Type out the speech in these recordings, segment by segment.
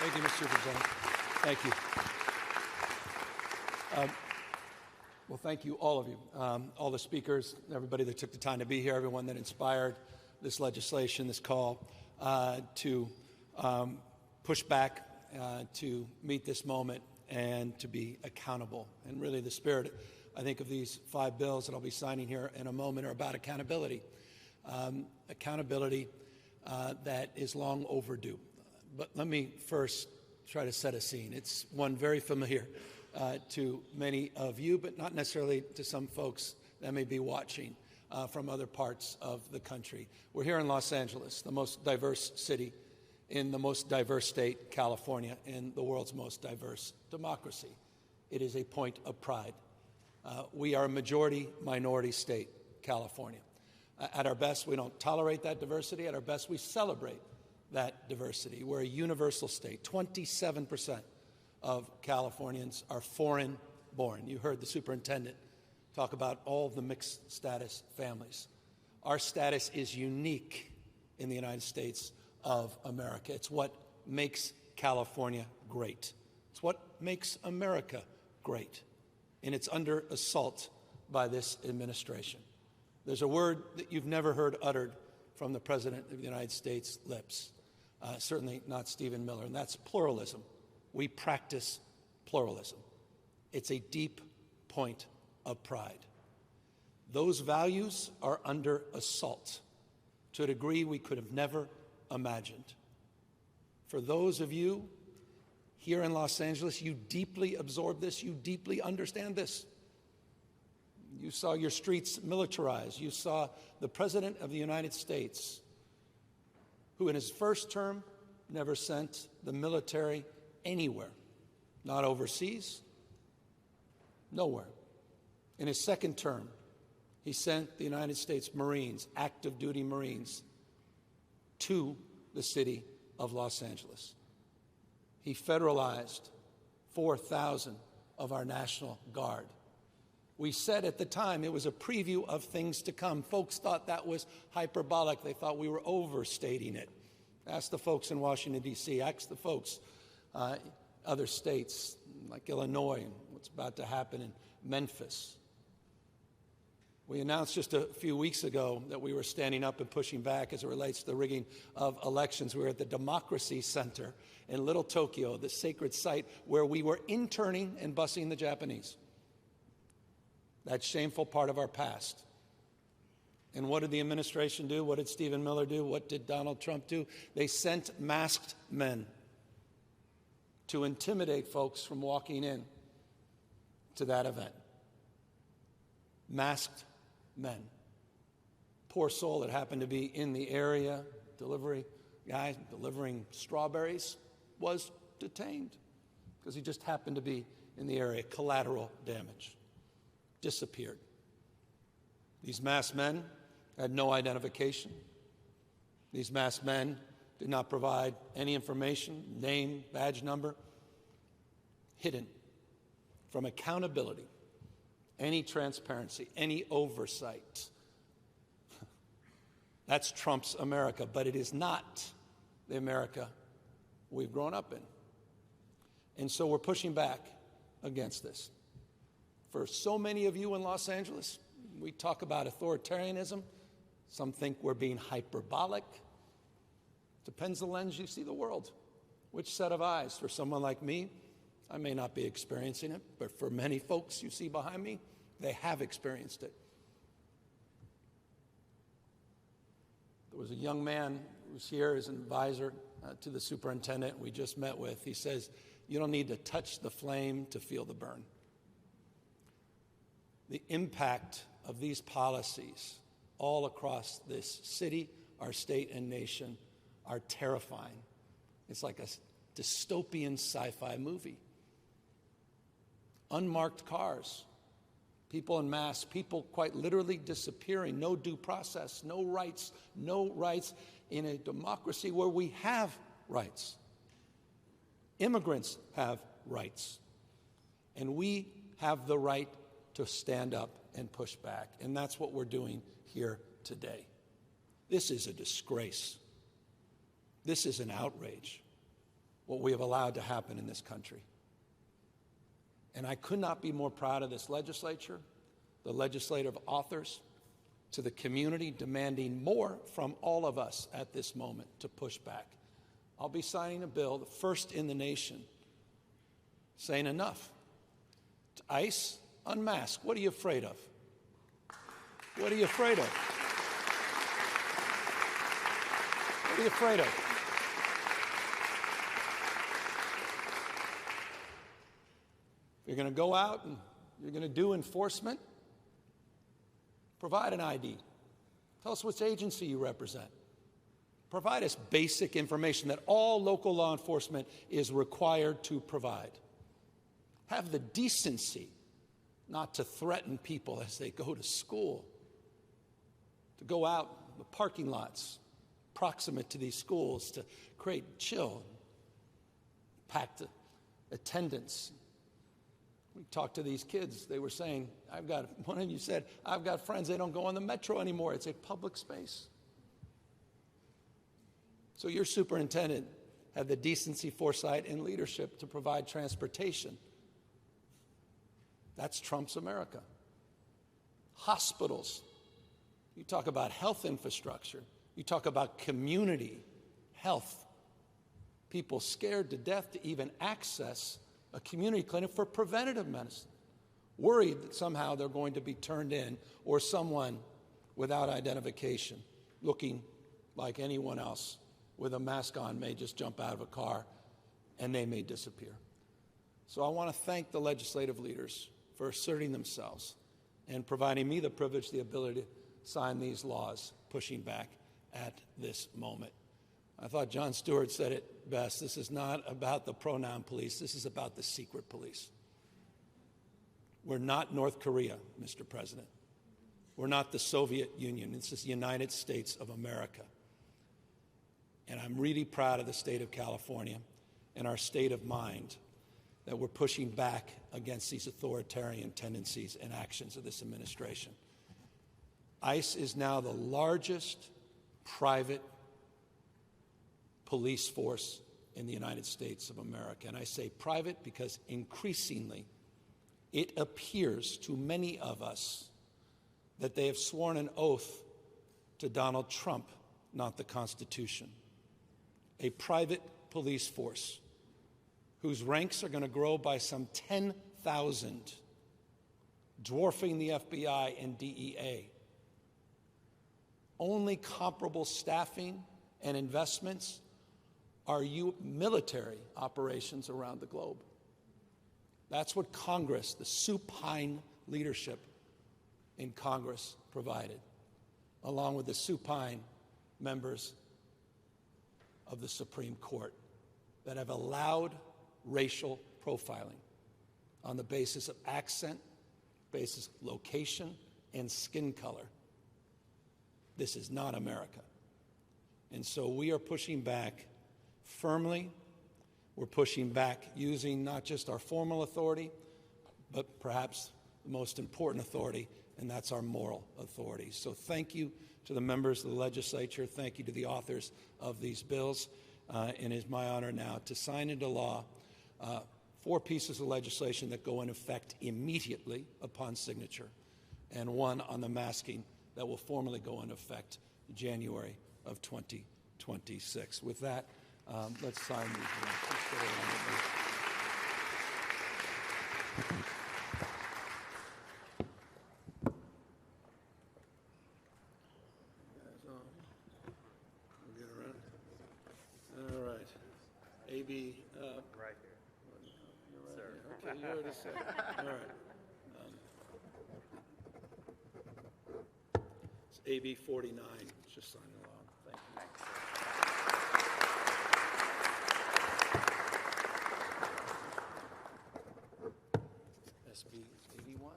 Thank you, Mr. Superintendent. Thank you. Well, thank you, all of you, all the speakers, everybody that took the time to be here, everyone that inspired this legislation, this call to push back, to meet this moment, and to be accountable. And really the spirit, I think, of these 5 bills that I'll be signing here in a moment are about accountability. Accountability that is long overdue. But let me first try to set a scene. It's one very familiar to many of you, but not necessarily to some folks that may be watching from other parts of the country. We're here in Los Angeles, the most diverse city in the most diverse state, California, in the world's most diverse democracy. It is a point of pride. We are a majority-minority state, California. At our best, we don't tolerate that diversity. At our best, we celebrate that diversity. We're a universal state. 27% of Californians are foreign-born. You heard the superintendent talk about all the mixed status families. Our status is unique in the United States of America. It's what makes California great. It's what makes America great. And it's under assault by this administration. There's a word that you've never heard uttered from the President of the United States' lips. Certainly not Stephen Miller, and that's pluralism. We practice pluralism. It's a deep point of pride. Those values are under assault to a degree we could have never imagined. For those of you here in Los Angeles, you deeply absorb this, you deeply understand this. You saw your streets militarized. You saw the President of the United States, who in his first term never sent the military anywhere, not overseas, nowhere. In his second term, he sent the United States Marines, active duty Marines, to the city of Los Angeles. He federalized 4,000 of our National Guard. We said at the time it was a preview of things to come. Folks thought that was hyperbolic. They thought we were overstating it. Ask the folks in Washington, D.C. Ask the folks other states like Illinois and what's about to happen in Memphis. We announced just a few weeks ago that we were standing up and pushing back as it relates to the rigging of elections. We were at the Democracy Center in Little Tokyo, the sacred site where we were interning and busing the Japanese. That shameful part of our past. And what did the administration do? What did Stephen Miller do? What did Donald Trump do? They sent masked men to intimidate folks from walking in to that event. Masked men. Poor soul that happened to be in the area, delivery guy delivering strawberries, was detained because he just happened to be in the area. Collateral damage. Disappeared. These masked men had no identification. These masked men did not provide any information, name, badge number, hidden from accountability, any transparency, any oversight. That's Trump's America, but it is not the America we've grown up in. And so we're pushing back against this. For so many of you in Los Angeles, we talk about authoritarianism. Some think we're being hyperbolic. Depends the lens you see the world. Which set of eyes? For someone like me, I may not be experiencing it, but for many folks you see behind me, they have experienced it. There was a young man who was here as an advisor to the superintendent we just met with. He says, you don't need to touch the flame to feel the burn. The impact of these policies all across this city, our state, and nation are terrifying. It's like a dystopian sci-fi movie. Unmarked cars, people en masse, people quite literally disappearing, no due process, no rights in a democracy where we have rights. Immigrants have rights. And we have the right to stand up and push back. And that's what we're doing here today. This is a disgrace. This is an outrage. what we have allowed to happen in this country. And I could not be more proud of this legislature, the legislative authors, to the community demanding more from all of us at this moment to push back. I'll be signing a bill, the first in the nation, saying enough. ICE, unmask. What are you afraid of? What are you afraid of? What are you afraid of? If you're going to go out and you're going to do enforcement, provide an ID. Tell us which agency you represent. Provide us basic information that all local law enforcement is required to provide. Have the decency not to threaten people as they go to school, to go out in the parking lots proximate to these schools to create chill, packed attendance. We talked to these kids. They were saying, one of you said, I've got friends, they don't go on the metro anymore. It's a public space. So your superintendent had the decency, foresight, and leadership to provide transportation. That's Trump's America. Hospitals. You talk about health infrastructure. You talk about community health. People scared to death to even access a community clinic for preventative medicine, worried that somehow they're going to be turned in, or someone without identification, looking like anyone else with a mask on, may just jump out of a car and they may disappear. So I want to thank the legislative leaders for asserting themselves and providing me the privilege, the ability to sign these laws, pushing back at this moment. I thought Jon Stewart said it best. This is not about the pronoun police. This is about the secret police. We're not North Korea, Mr. President. We're not the Soviet Union. This is the United States of America. And I'm really proud of the state of California and our state of mind that we're pushing back against these authoritarian tendencies and actions of this administration. ICE is now the largest private police force in the United States of America. And I say private because increasingly it appears to many of us that they have sworn an oath to Donald Trump, not the Constitution. A private police force whose ranks are going to grow by some 10,000, dwarfing the FBI and DEA. Only comparable staffing and investments are military operations around the globe. That's what Congress, the supine leadership in Congress, provided, along with the supine members of the Supreme Court that have allowed racial profiling on the basis of accent, basis of location, and skin color. This is not America. And so we are pushing back firmly. We're pushing back using not just our formal authority, but perhaps the most important authority, and that's our moral authority. So thank you to the members of the legislature. Thank you to the authors of these bills. And it is my honor now to sign into law 4 pieces of legislation that go in effect immediately upon signature, and 1 on the masking that will formally go into effect in January of 2026. With that, let's sign these. All right. AB. Right here. You're right Sir. here. Okay, you already said it. All right. It's AB 49. It's just signing along. Thank you. Thanks, SB 81.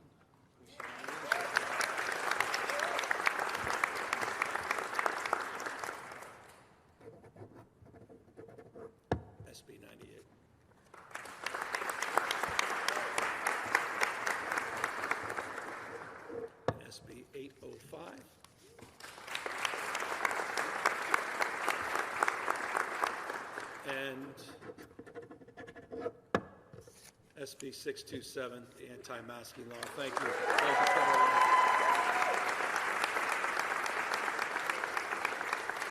SB 98. SB 805. And SB 627, the anti-masking law. Thank you. Thank you, Senator.